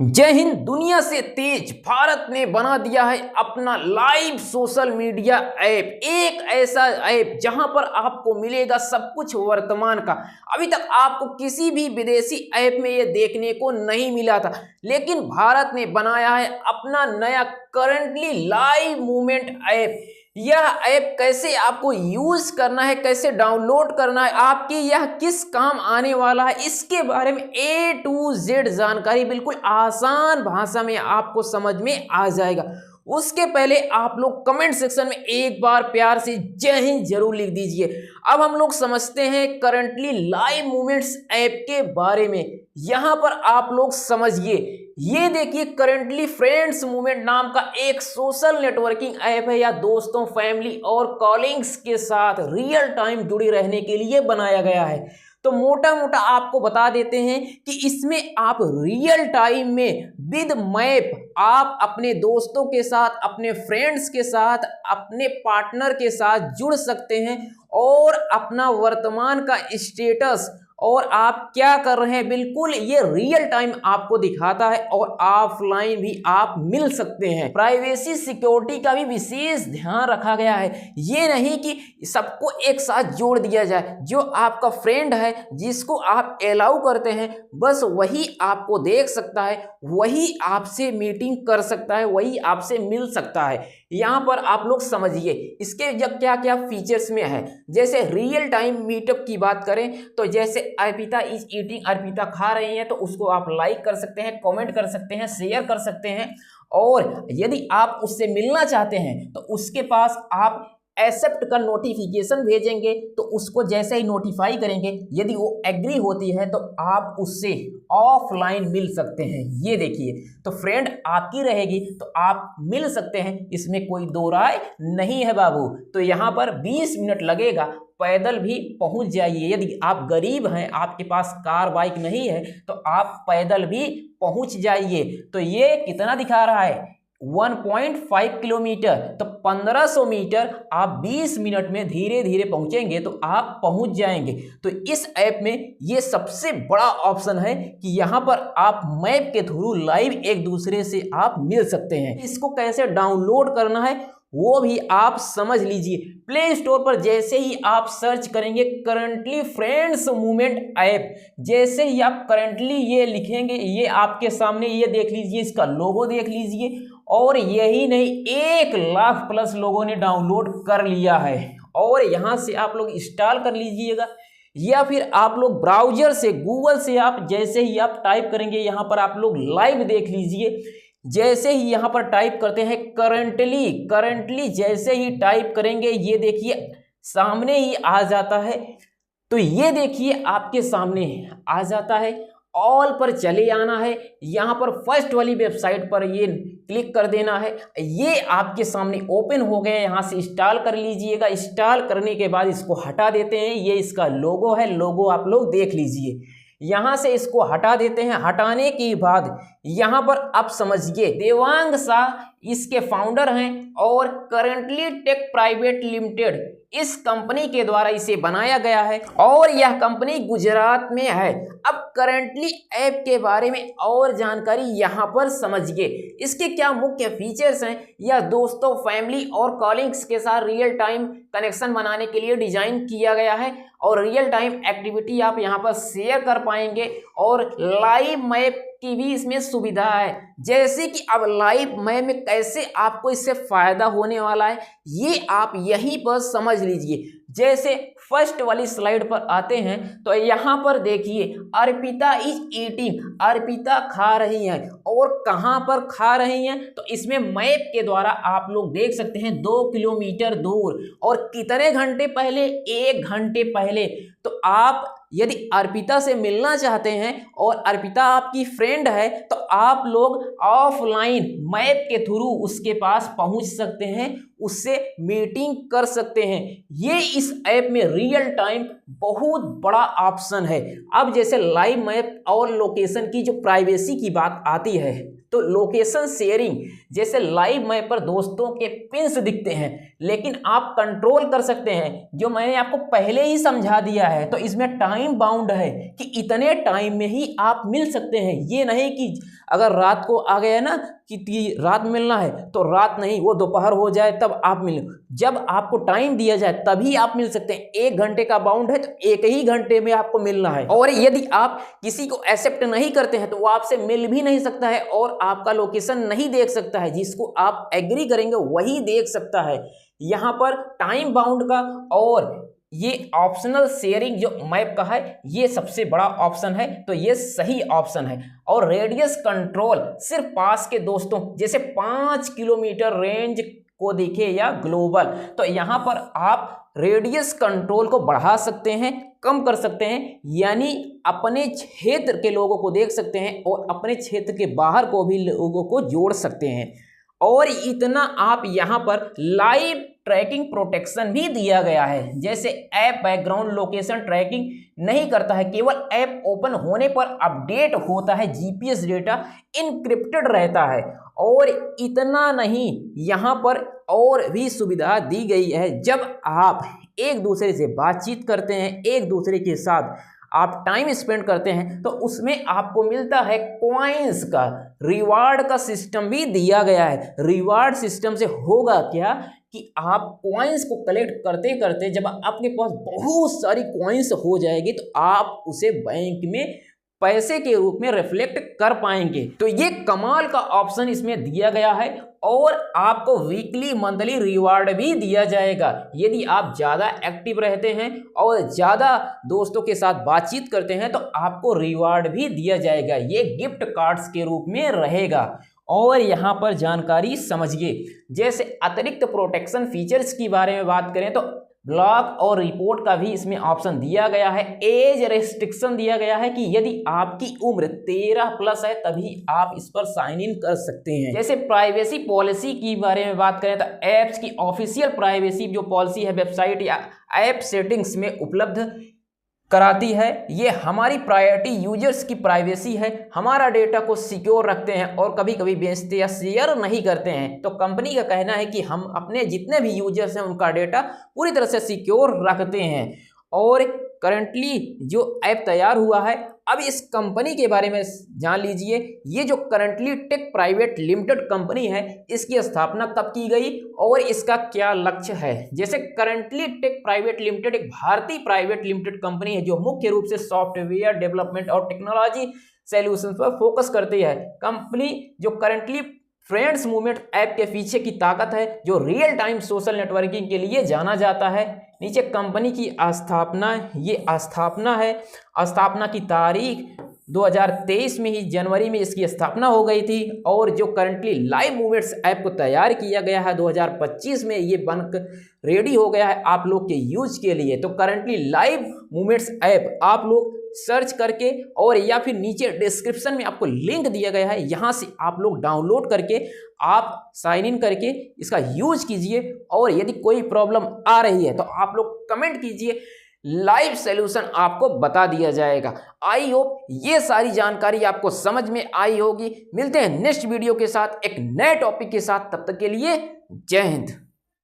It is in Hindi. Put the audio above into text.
जय हिंद। दुनिया से तेज भारत ने बना दिया है अपना लाइव सोशल मीडिया ऐप। एक ऐसा ऐप जहां पर आपको मिलेगा सब कुछ वर्तमान का। अभी तक आपको किसी भी विदेशी ऐप में ये देखने को नहीं मिला था, लेकिन भारत ने बनाया है अपना नया करंटली लाइव मूवमेंट ऐप। यह ऐप कैसे आपको यूज करना है, कैसे डाउनलोड करना है, आपकी यह किस काम आने वाला है, इसके बारे में A to Z जानकारी बिल्कुल आसान भाषा में आपको समझ में आ जाएगा। उसके पहले आप लोग कमेंट सेक्शन में एक बार प्यार से जय हिंद जरूर लिख दीजिए। अब हम लोग समझते हैं करंटली लाइव मूवमेंट्स ऐप के बारे में। यहां पर आप लोग समझिए, ये देखिए करंटली फ्रेंड्स मूवमेंट नाम का एक सोशल नेटवर्किंग ऐप है, या दोस्तों, फैमिली और कॉलिंग्स के साथ रियल टाइम जुड़े रहने के लिए बनाया गया है। तो मोटा मोटा आपको बता देते हैं कि इसमें आप रियल टाइम में विद मैप आप अपने दोस्तों के साथ, अपने फ्रेंड्स के साथ, अपने पार्टनर के साथ जुड़ सकते हैं और अपना वर्तमान का स्टेटस और आप क्या कर रहे हैं बिल्कुल ये रियल टाइम आपको दिखाता है। और ऑफलाइन भी आप मिल सकते हैं। प्राइवेसी सिक्योरिटी का भी विशेष ध्यान रखा गया है। ये नहीं कि सबको एक साथ जोड़ दिया जाए। जो आपका फ्रेंड है, जिसको आप अलाउ करते हैं, बस वही आपको देख सकता है, वही आपसे मीटिंग कर सकता है, वही आपसे मिल सकता है। यहाँ पर आप लोग समझिए इसके जब क्या क्या फीचर्स में है। जैसे रियल टाइम मीटअप की बात करें तो जैसे अर्पिता इज ईटिंग, अर्पिता खा रही हैं, तो उसको आप लाइक कर सकते हैं, कमेंट कर सकते हैं, शेयर कर सकते हैं। और यदि आप उससे मिलना चाहते हैं तो उसके पास आप एक्सेप्ट का नोटिफिकेशन भेजेंगे, तो उसको जैसे ही नोटिफाई करेंगे, यदि वो एग्री होती है तो आप उससे ऑफलाइन मिल सकते हैं। ये देखिए, तो फ्रेंड आपकी रहेगी तो आप मिल सकते हैं, इसमें कोई दो राय नहीं है बाबू। तो यहाँ पर 20 मिनट लगेगा, पैदल भी पहुंच जाइए। यदि आप गरीब हैं, आपके पास कार बाइक नहीं है, तो आप पैदल भी पहुंच जाइए। तो ये कितना दिखा रहा है, 1.5 किलोमीटर। तो 1500 मीटर आप 20 मिनट में धीरे धीरे पहुंचेंगे तो आप पहुंच जाएंगे। तो इस ऐप में ये सबसे बड़ा ऑप्शन है कि यहां पर आप मैप के थ्रू लाइव एक दूसरे से आप मिल सकते हैं। इसको कैसे डाउनलोड करना है वो भी आप समझ लीजिए। प्ले स्टोर पर जैसे ही आप सर्च करेंगे करंटली फ्रेंड्स मूवमेंट ऐप, जैसे ही आप करंटली ये लिखेंगे, ये आपके सामने, ये देख लीजिए, इसका लोगो देख लीजिए। और यही नहीं, 1 लाख प्लस लोगों ने डाउनलोड कर लिया है। और यहाँ से आप लोग इंस्टॉल कर लीजिएगा, या फिर आप लोग ब्राउजर से, गूगल से आप जैसे ही आप टाइप करेंगे, यहाँ पर आप लोग लाइव देख लीजिए। जैसे ही यहाँ पर टाइप करते हैं करंटली जैसे ही टाइप करेंगे, ये देखिए सामने ही आ जाता है। तो ये देखिए आपके सामने आ जाता है। ऑल पर चले आना है, यहाँ पर फर्स्ट वाली वेबसाइट पर ये क्लिक कर देना है। ये आपके सामने ओपन हो गए, यहाँ से इंस्टॉल कर लीजिएगा। इंस्टॉल करने के बाद इसको हटा देते हैं। ये इसका लोगो है, लोगो आप लोग देख लीजिए। यहाँ से इसको हटा देते हैं। हटाने के बाद यहाँ पर आप समझिए, देवांग शाह इसके फाउंडर हैं और करंटली टेक प्राइवेट लिमिटेड इस कंपनी के द्वारा इसे बनाया गया है और यह कंपनी गुजरात में है। अब करंटली ऐप के बारे में और जानकारी यहाँ पर समझिए। इसके क्या मुख्य फीचर्स हैं, या दोस्तों, फैमिली और कॉलिंग्स के साथ रियल टाइम कनेक्शन बनाने के लिए डिजाइन किया गया है। और रियल टाइम एक्टिविटी आप यहाँ पर शेयर कर पाएंगे और लाइव मैप की भी इसमें सुविधा है। जैसे कि अब लाइव मैप में कैसे आपको इससे फायदा होने वाला है, ये आप यहीं पर समझ लीजिए। जैसे फर्स्ट वाली स्लाइड पर आते हैं तो यहाँ पर देखिए, अर्पिता इज ईटिंग, अर्पिता खा रही हैं। और कहाँ पर खा रही हैं, तो इसमें मैप के द्वारा आप लोग देख सकते हैं 2 किलोमीटर दूर। और कितने घंटे पहले, 1 घंटे पहले। तो आप यदि अर्पिता से मिलना चाहते हैं और अर्पिता आपकी फ्रेंड है, तो आप लोग ऑफलाइन मैप के थ्रू उसके पास पहुंच सकते हैं, उससे मीटिंग कर सकते हैं। ये इस ऐप में रियल टाइम बहुत बड़ा ऑप्शन है। अब जैसे लाइव मैप और लोकेशन की जो प्राइवेसी की बात आती है, तो लोकेशन शेयरिंग जैसे लाइव मैप पर दोस्तों के पिंस दिखते हैं, लेकिन आप कंट्रोल कर सकते हैं, जो मैंने आपको पहले ही समझा दिया है। तो इसमें टाइम बाउंड है कि इतने टाइम में ही आप मिल सकते हैं। ये नहीं कि अगर रात को आ गया ना कि रात मिलना है तो रात नहीं, वो दोपहर हो जाए तब आप मिलें। जब आपको टाइम दिया जाए तभी आप मिल सकते हैं। 1 घंटे का बाउंड है तो 1 ही घंटे में आपको मिलना है। और यदि आप किसी को एक्सेप्ट नहीं करते हैं तो वो आपसे मिल भी नहीं सकता है और आपका लोकेशन नहीं देख सकता है। जिसको आप एग्री करेंगे वही देख सकता है। यहाँ पर टाइम बाउंड का और ये ऑप्शनल शेयरिंग जो मैप का है, ये सबसे बड़ा ऑप्शन है, तो ये सही ऑप्शन है। और रेडियस कंट्रोल सिर्फ पास के दोस्तों, जैसे 5 किलोमीटर रेंज को देखे या ग्लोबल, तो यहाँ पर आप रेडियस कंट्रोल को बढ़ा सकते हैं, कम कर सकते हैं, यानी अपने क्षेत्र के लोगों को देख सकते हैं और अपने क्षेत्र के बाहर को भी लोगों को जोड़ सकते हैं। और इतना आप यहाँ पर लाइव ट्रैकिंग प्रोटेक्शन भी दिया गया है। जैसे ऐप बैकग्राउंड लोकेशन ट्रैकिंग नहीं करता है, केवल ऐप ओपन होने पर अपडेट होता है, जीपीएस डेटा इनक्रिप्टेड रहता है। और इतना नहीं, यहाँ पर और भी सुविधा दी गई है। जब आप एक दूसरे से बातचीत करते हैं, एक दूसरे के साथ आप टाइम स्पेंड करते हैं, तो उसमें आपको मिलता है कॉइन्स का, रिवार्ड का सिस्टम भी दिया गया है। रिवार्ड सिस्टम से होगा क्या कि आप कॉइन्स को कलेक्ट करते करते जब आपके पास बहुत सारी कॉइन्स हो जाएगी तो आप उसे बैंक में पैसे के रूप में रिफ्लेक्ट कर पाएंगे। तो ये कमाल का ऑप्शन इसमें दिया गया है। और आपको वीकली मंथली रिवार्ड भी दिया जाएगा यदि आप ज़्यादा एक्टिव रहते हैं और ज़्यादा दोस्तों के साथ बातचीत करते हैं, तो आपको रिवार्ड भी दिया जाएगा। ये गिफ्ट कार्ड्स के रूप में रहेगा। और यहाँ पर जानकारी समझिए, जैसे अतिरिक्त प्रोटेक्शन फीचर्स की बारे में बात करें तो ब्लॉक और रिपोर्ट का भी इसमें ऑप्शन दिया गया है। एज रेस्ट्रिक्शन दिया गया है कि यदि आपकी उम्र 13+ है तभी आप इस पर साइन इन कर सकते हैं। जैसे प्राइवेसी पॉलिसी की बारे में बात करें तो ऐप्स की ऑफिशियल प्राइवेसी जो पॉलिसी है वेबसाइट या ऐप सेटिंग्स में उपलब्ध कराती है। ये हमारी प्रायोरिटी यूजर्स की प्राइवेसी है, हमारा डेटा को सिक्योर रखते हैं और कभी कभी बेचते या शेयर नहीं करते हैं। तो कंपनी का कहना है कि हम अपने जितने भी यूजर्स हैं उनका डेटा पूरी तरह से सिक्योर रखते हैं। और करंटली जो ऐप तैयार हुआ है, अब इस कंपनी के बारे में जान लीजिए। ये जो currently tech private limited company है, इसकी स्थापना कब की गई और इसका क्या लक्ष्य है। जैसे करंटली टेक प्राइवेट लिमिटेड एक भारतीय प्राइवेट लिमिटेड कंपनी है जो मुख्य रूप से सॉफ्टवेयर डेवलपमेंट और टेक्नोलॉजी सॉल्यूशंस पर फोकस करती है। कंपनी जो करंटली फ्रेंड्स मूवमेंट ऐप के पीछे की ताकत है, जो रियल टाइम सोशल नेटवर्किंग के लिए जाना जाता है। नीचे कंपनी की स्थापना, ये स्थापना है, स्थापना की तारीख 2023 में ही जनवरी में इसकी स्थापना हो गई थी। और जो करंटली लाइव मूवमेंट्स ऐप को तैयार किया गया है 2025 में, ये बनकर रेडी हो गया है आप लोग के यूज के लिए। तो करंटली लाइव मूवमेंट्स ऐप आप लोग सर्च करके और या फिर नीचे डिस्क्रिप्शन में आपको लिंक दिया गया है, यहाँ से आप लोग डाउनलोड करके आप साइन इन करके इसका यूज कीजिए। और यदि कोई प्रॉब्लम आ रही है तो आप लोग कमेंट कीजिए, लाइव सॉल्यूशन आपको बता दिया जाएगा। आई होप ये सारी जानकारी आपको समझ में आई होगी। मिलते हैं नेक्स्ट वीडियो के साथ एक नए टॉपिक के साथ, तब तक के लिए जय हिंद।